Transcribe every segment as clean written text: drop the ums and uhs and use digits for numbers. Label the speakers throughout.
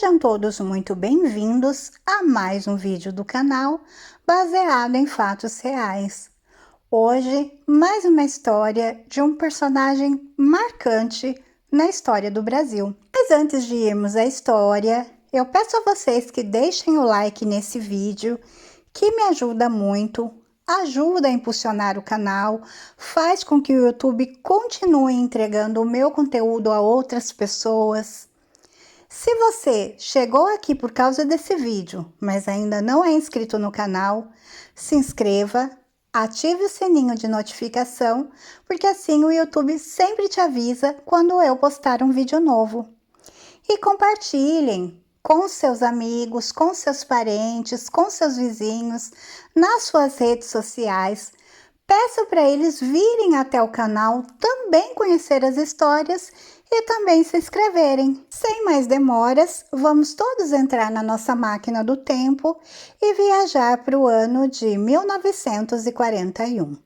Speaker 1: Sejam todos muito bem-vindos a mais um vídeo do canal baseado em fatos reais. Hoje, mais uma história de um personagem marcante na história do Brasil. Mas antes de irmos à história, eu peço a vocês que deixem o like nesse vídeo, que me ajuda muito, ajuda a impulsionar o canal, faz com que o YouTube continue entregando o meu conteúdo a outras pessoas. Se você chegou aqui por causa desse vídeo, mas ainda não é inscrito no canal, se inscreva, ative o sininho de notificação, porque assim o YouTube sempre te avisa quando eu postar um vídeo novo. E compartilhem com seus amigos, com seus parentes, com seus vizinhos, nas suas redes sociais. Peça para eles virem até o canal também conhecer as histórias e também se inscreverem. Sem mais demoras, vamos todos entrar na nossa máquina do tempo e viajar para o ano de 1941.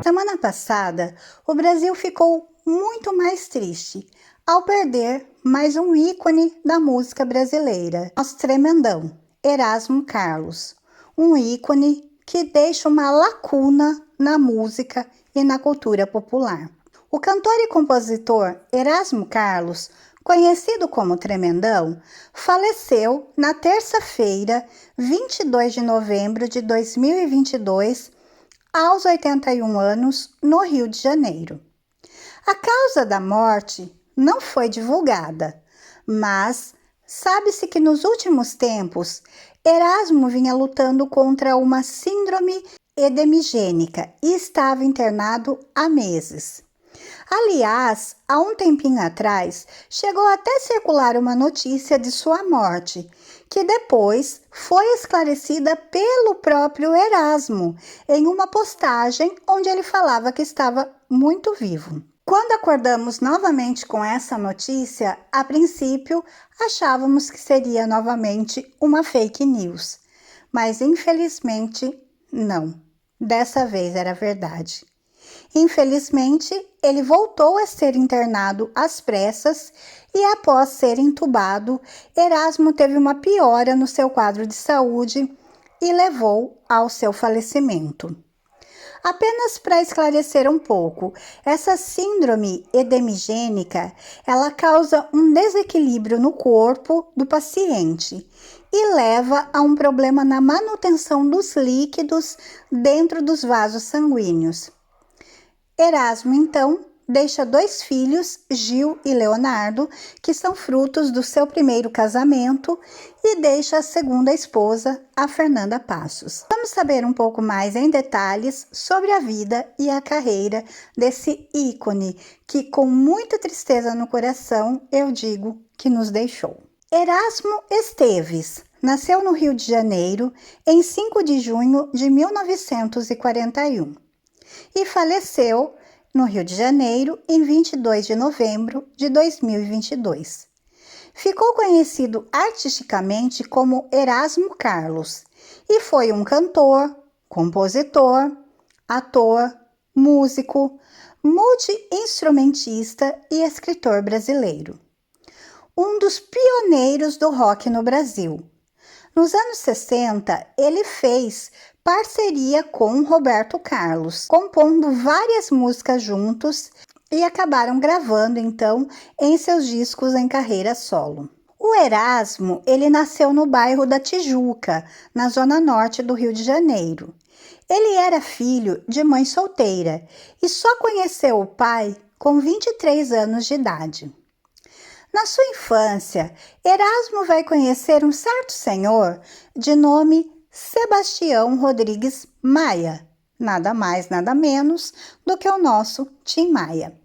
Speaker 1: Semana passada, o Brasil ficou muito mais triste ao perder mais um ícone da música brasileira, nosso tremendão, Erasmo Carlos, um ícone que deixa uma lacuna na música e na cultura popular. O cantor e compositor Erasmo Carlos, conhecido como Tremendão, faleceu na terça-feira, 22 de novembro de 2022, aos 81 anos, no Rio de Janeiro. A causa da morte não foi divulgada, mas sabe-se que nos últimos tempos, Erasmo vinha lutando contra uma síndrome edemigênica e estava internado há meses. Aliás, há um tempinho atrás, chegou até circular uma notícia de sua morte, que depois foi esclarecida pelo próprio Erasmo, em uma postagem onde ele falava que estava muito vivo. Quando acordamos novamente com essa notícia, a princípio achávamos que seria novamente uma fake news, mas infelizmente não, dessa vez era verdade. Infelizmente, ele voltou a ser internado às pressas e, após ser entubado, Erasmo teve uma piora no seu quadro de saúde e levou ao seu falecimento. Apenas para esclarecer um pouco, essa síndrome edemigênica, ela causa um desequilíbrio no corpo do paciente e leva a um problema na manutenção dos líquidos dentro dos vasos sanguíneos. Erasmo, então, deixa 2 filhos, Gil e Leonardo, que são frutos do seu primeiro casamento, e deixa a segunda esposa, a Fernanda Passos. Vamos saber um pouco mais em detalhes sobre a vida e a carreira desse ícone que, com muita tristeza no coração, eu digo que nos deixou. Erasmo Esteves nasceu no Rio de Janeiro em 5 de junho de 1941. E faleceu no Rio de Janeiro em 22 de novembro de 2022. Ficou conhecido artisticamente como Erasmo Carlos e foi um cantor, compositor, ator, músico, multi-instrumentista e escritor brasileiro. Um dos pioneiros do rock no Brasil. Nos anos 60, ele fez parceria com Roberto Carlos, compondo várias músicas juntos e acabaram gravando então em seus discos em carreira solo. O Erasmo, ele nasceu no bairro da Tijuca, na zona norte do Rio de Janeiro. Ele era filho de mãe solteira e só conheceu o pai com 23 anos de idade. Na sua infância, Erasmo vai conhecer um certo senhor de nome Sebastião Rodrigues Maia, nada mais, nada menos do que o nosso Tim Maia.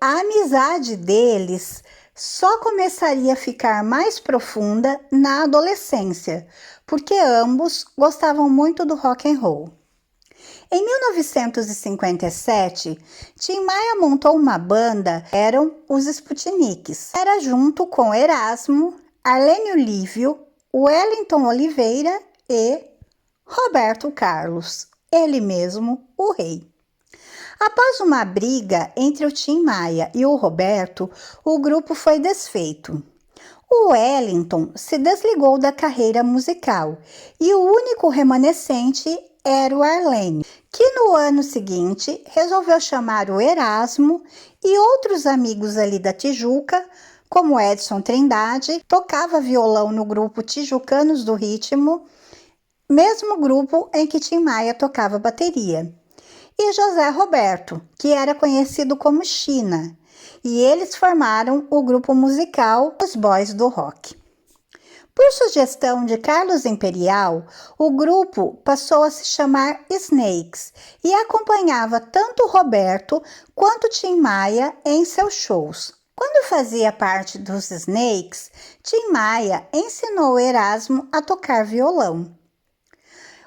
Speaker 1: A amizade deles só começaria a ficar mais profunda na adolescência, porque ambos gostavam muito do rock and roll. Em 1957, Tim Maia montou uma banda, eram os Sputniks. Era junto com Erasmo, Arlênio Lívio, Wellington Oliveira e Roberto Carlos, ele mesmo, o rei. Após uma briga entre o Tim Maia e o Roberto, o grupo foi desfeito. O Wellington se desligou da carreira musical e o único remanescente era o Arlênio, que no ano seguinte resolveu chamar o Erasmo e outros amigos ali da Tijuca, como Edson Trindade, tocava violão no grupo Tijucanos do Ritmo, mesmo grupo em que Tim Maia tocava bateria, e José Roberto, que era conhecido como China, e eles formaram o grupo musical Os Boys do Rock. Por sugestão de Carlos Imperial, o grupo passou a se chamar Snakes e acompanhava tanto Roberto quanto Tim Maia em seus shows. Quando fazia parte dos Snakes, Tim Maia ensinou Erasmo a tocar violão.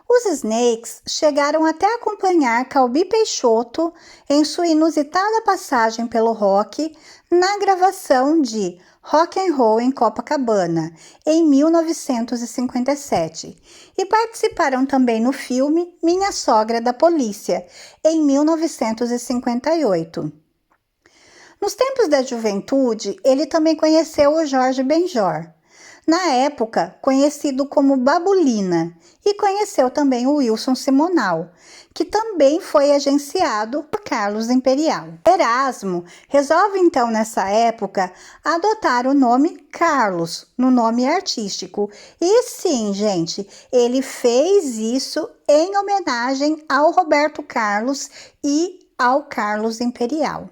Speaker 1: Os Snakes chegaram até a acompanhar Calbi Peixoto em sua inusitada passagem pelo rock na gravação de Rock and Roll em Copacabana, em 1957, e participaram também no filme Minha Sogra da Polícia, em 1958. Nos tempos da juventude, ele também conheceu o Jorge Benjor, na época conhecido como Babulina, e conheceu também o Wilson Simonal, que também foi agenciado por Carlos Imperial. Erasmo resolve então nessa época adotar o nome Carlos no nome artístico. E sim, gente, ele fez isso em homenagem ao Roberto Carlos e ao Carlos Imperial.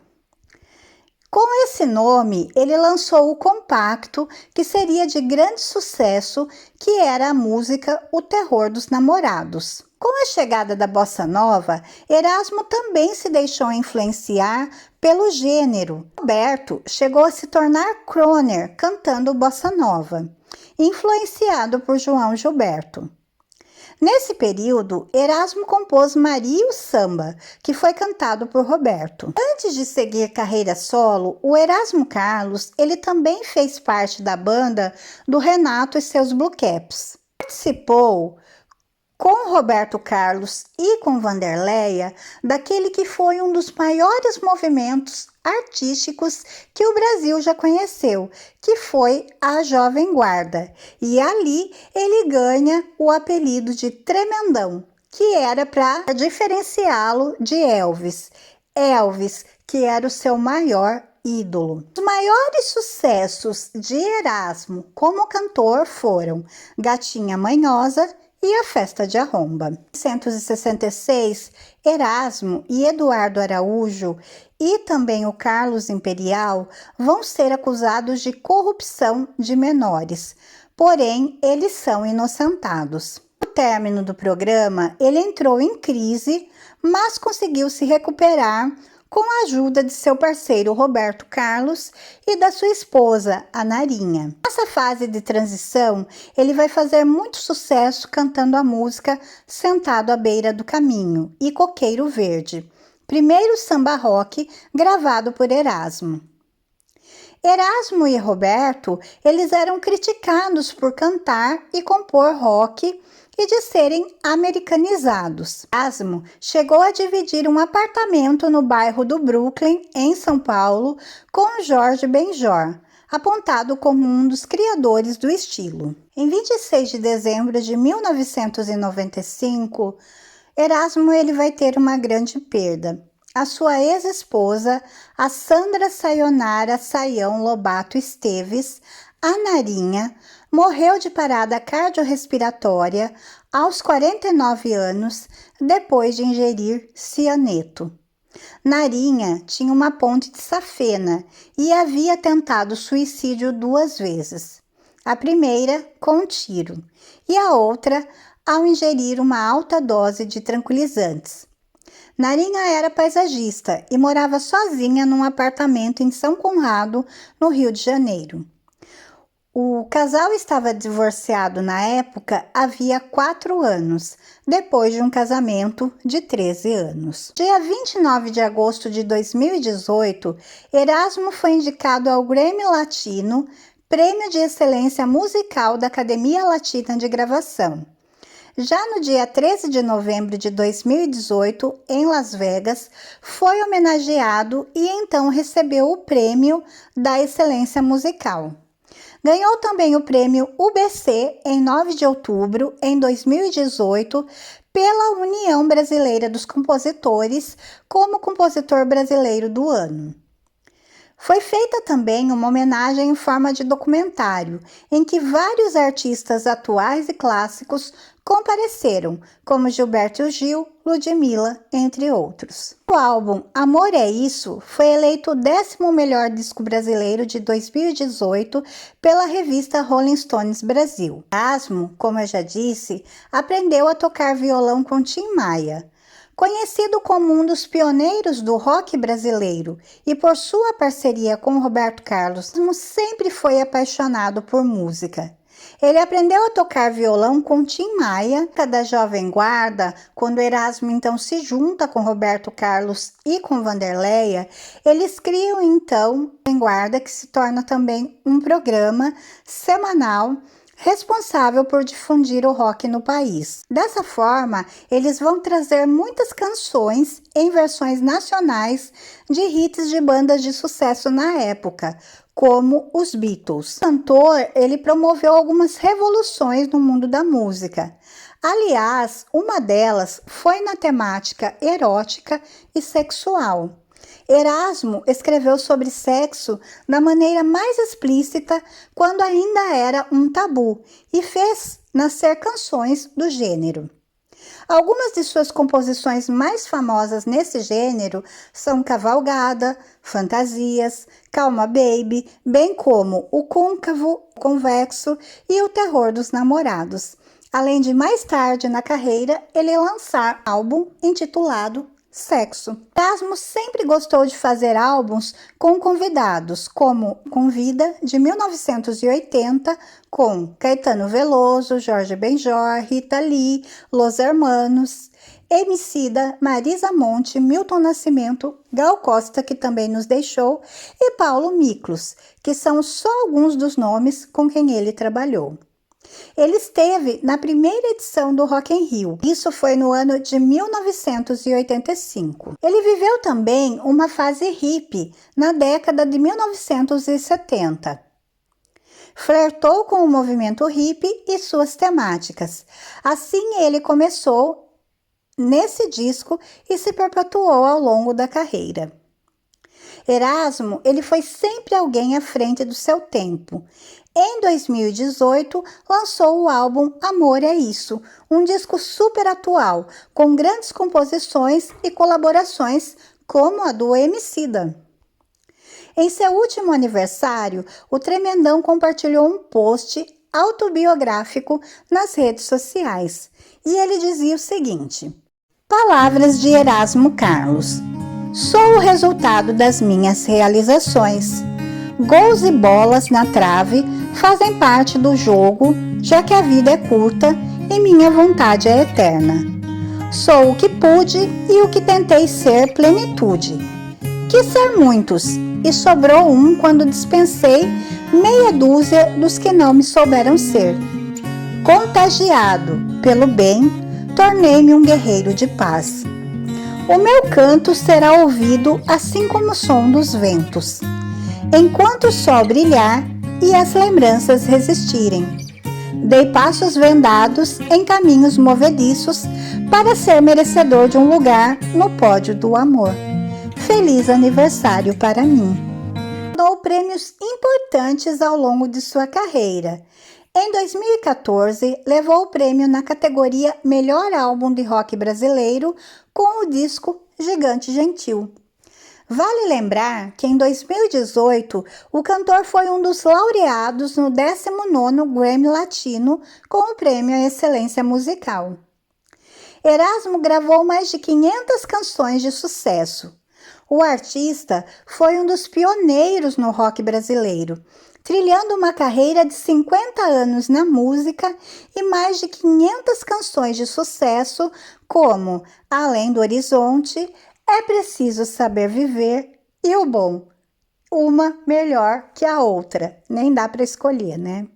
Speaker 1: Com esse nome, ele lançou o compacto que seria de grande sucesso, que era a música O Terror dos Namorados. Com a chegada da bossa nova, Erasmo também se deixou influenciar pelo gênero. Roberto chegou a se tornar crooner cantando bossa nova, influenciado por João Gilberto. Nesse período, Erasmo compôs Maria e o Samba, que foi cantado por Roberto. Antes de seguir carreira solo, o Erasmo Carlos ele também fez parte da banda do Renato e seus Blue Caps. Participou com Roberto Carlos e com Vanderleia daquele que foi um dos maiores movimentos artísticos que o Brasil já conheceu, que foi a Jovem Guarda. E ali ele ganha o apelido de Tremendão, que era para diferenciá-lo de Elvis. Elvis, que era o seu maior ídolo. Os maiores sucessos de Erasmo como cantor foram Gatinha Manhosa e a Festa de Arromba. Em 1966, Erasmo e Eduardo Araújo e também o Carlos Imperial vão ser acusados de corrupção de menores, porém eles são inocentados. No término do programa, ele entrou em crise, mas conseguiu se recuperar com a ajuda de seu parceiro Roberto Carlos e da sua esposa, a Narinha. Nessa fase de transição, ele vai fazer muito sucesso cantando a música Sentado à Beira do Caminho e Coqueiro Verde, primeiro samba rock gravado por Erasmo. Erasmo e Roberto, eles eram criticados por cantar e compor rock e de serem americanizados. Erasmo chegou a dividir um apartamento no bairro do Brooklyn, em São Paulo, com Jorge Benjor, apontado como um dos criadores do estilo. Em 26 de dezembro de 1995, Erasmo ele vai ter uma grande perda. A sua ex-esposa, a Sandra Sayonara Saião Lobato Esteves, a Narinha, morreu de parada cardiorrespiratória aos 49 anos, depois de ingerir cianeto. Narinha tinha uma ponte de safena e havia tentado suicídio 2 vezes. A primeira com um tiro e a outra ao ingerir uma alta dose de tranquilizantes. Narinha era paisagista e morava sozinha num apartamento em São Conrado, no Rio de Janeiro. O casal estava divorciado na época havia 4 anos, depois de um casamento de 13 anos. Dia 29 de agosto de 2018, Erasmo foi indicado ao Grammy Latino Prêmio de Excelência Musical da Academia Latina de Gravação. Já no dia 13 de novembro de 2018, em Las Vegas, foi homenageado e então recebeu o Prêmio da Excelência Musical. Ganhou também o Prêmio UBC em 9 de outubro, em 2018, pela União Brasileira dos Compositores, como Compositor Brasileiro do Ano. Foi feita também uma homenagem em forma de documentário, em que vários artistas atuais e clássicos compareceram, como Gilberto Gil, Ludmilla, entre outros. O álbum Amor é Isso foi eleito o 10º melhor disco brasileiro de 2018 pela revista Rolling Stones Brasil. Erasmo, como eu já disse, aprendeu a tocar violão com Tim Maia. Conhecido como um dos pioneiros do rock brasileiro e por sua parceria com Roberto Carlos, sempre foi apaixonado por música. Ele aprendeu a tocar violão com Tim Maia, da Jovem Guarda, quando Erasmo então se junta com Roberto Carlos e com Vanderleia. Eles criam então Jovem Guarda, que se torna também um programa semanal responsável por difundir o rock no país. Dessa forma, eles vão trazer muitas canções em versões nacionais de hits de bandas de sucesso na época, como os Beatles. O cantor, ele promoveu algumas revoluções no mundo da música. Aliás, uma delas foi na temática erótica e sexual. Erasmo escreveu sobre sexo da maneira mais explícita quando ainda era um tabu e fez nascer canções do gênero. Algumas de suas composições mais famosas nesse gênero são Cavalgada, Fantasias, Calma Baby, bem como O Côncavo, Convexo e O Terror dos Namorados, além de mais tarde na carreira ele lançar um álbum intitulado Sexo. Erasmo sempre gostou de fazer álbuns com convidados, como Convida, de 1980, com Caetano Veloso, Jorge Benjor, Rita Lee, Los Hermanos, Emicida, Marisa Monte, Milton Nascimento, Gal Costa, que também nos deixou, e Paulo Miklos, que são só alguns dos nomes com quem ele trabalhou. Ele esteve na primeira edição do Rock in Rio, isso foi no ano de 1985. Ele viveu também uma fase hippie na década de 1970. Flertou com o movimento hippie e suas temáticas. Assim ele começou nesse disco e se perpetuou ao longo da carreira. Erasmo, ele foi sempre alguém à frente do seu tempo. Em 2018, lançou o álbum Amor é Isso, um disco super atual, com grandes composições e colaborações, como a do Emicida. Em seu último aniversário, o Tremendão compartilhou um post autobiográfico nas redes sociais, e ele dizia o seguinte: Palavras de Erasmo Carlos. Sou o resultado das minhas realizações. Gols e bolas na trave fazem parte do jogo, já que a vida é curta e minha vontade é eterna. Sou o que pude e o que tentei ser plenitude. Quis ser muitos e sobrou um quando dispensei meia dúzia dos que não me souberam ser. Contagiado pelo bem, tornei-me um guerreiro de paz. O meu canto será ouvido assim como o som dos ventos, enquanto o sol brilhar e as lembranças resistirem. Dei passos vendados em caminhos movediços para ser merecedor de um lugar no pódio do amor. Feliz aniversário para mim. Ganhou prêmios importantes ao longo de sua carreira. Em 2014, levou o prêmio na categoria Melhor Álbum de Rock Brasileiro com o disco Gigante Gentil. Vale lembrar que em 2018, o cantor foi um dos laureados no 19º Grammy Latino com o prêmio à Excelência Musical. Erasmo gravou mais de 500 canções de sucesso. O artista foi um dos pioneiros no rock brasileiro, trilhando uma carreira de 50 anos na música e mais de 500 canções de sucesso, como Além do Horizonte, É Preciso Saber Viver e O Bom, uma melhor que a outra, nem dá para escolher, né?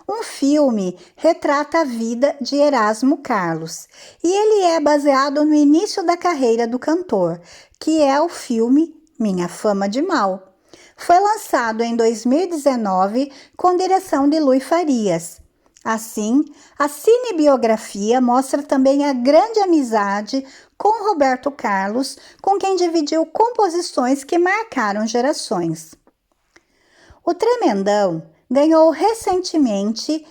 Speaker 1: Um filme retrata a vida de Erasmo Carlos e ele é baseado no início da carreira do cantor, que é o filme Minha Fama de Mal. Foi lançado em 2019 com direção de Luy Farias. Assim, a cinebiografia mostra também a grande amizade com Roberto Carlos, com quem dividiu composições que marcaram gerações. O Tremendão ganhou recentemente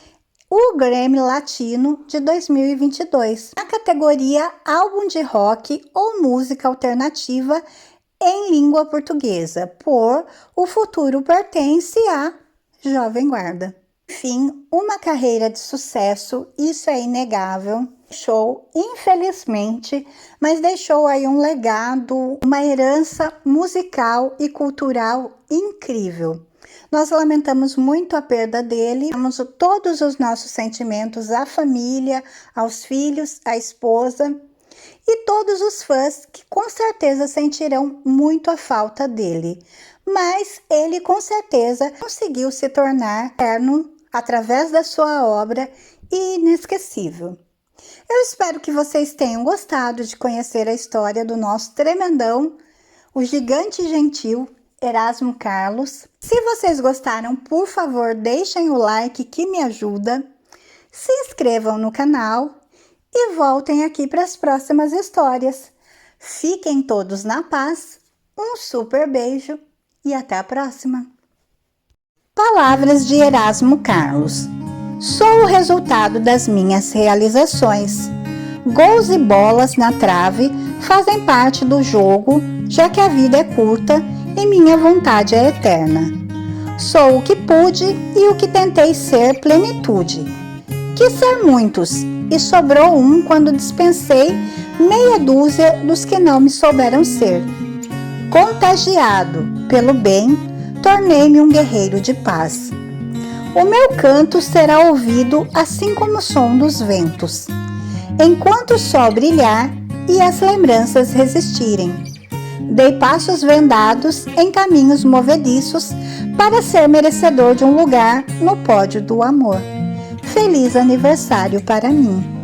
Speaker 1: o Grammy Latino de 2022, na categoria Álbum de Rock ou Música Alternativa em Língua Portuguesa, por O Futuro Pertence à Jovem Guarda. Enfim, uma carreira de sucesso, isso é inegável. Deixou, infelizmente, mas deixou aí um legado, uma herança musical e cultural incrível. Nós lamentamos muito a perda dele, damos todos os nossos sentimentos à família, aos filhos, à esposa e todos os fãs que com certeza sentirão muito a falta dele. Mas ele com certeza conseguiu se tornar eterno através da sua obra e inesquecível. Eu espero que vocês tenham gostado de conhecer a história do nosso tremendão, o gigante gentil Erasmo Carlos. Se vocês gostaram, por favor, deixem o like que me ajuda. Se inscrevam no canal e voltem aqui para as próximas histórias. Fiquem todos na paz, um super beijo e até a próxima! Palavras de Erasmo Carlos. Sou o resultado das minhas realizações. Gols e bolas na trave fazem parte do jogo, já que a vida é curta e minha vontade é eterna. Sou o que pude e o que tentei ser plenitude. Quis ser muitos e sobrou um quando dispensei meia dúzia dos que não me souberam ser. Contagiado pelo bem, tornei-me um guerreiro de paz. O meu canto será ouvido assim como o som dos ventos, enquanto o sol brilhar e as lembranças resistirem. Dei passos vendados em caminhos movediços para ser merecedor de um lugar no pódio do amor. Feliz aniversário para mim!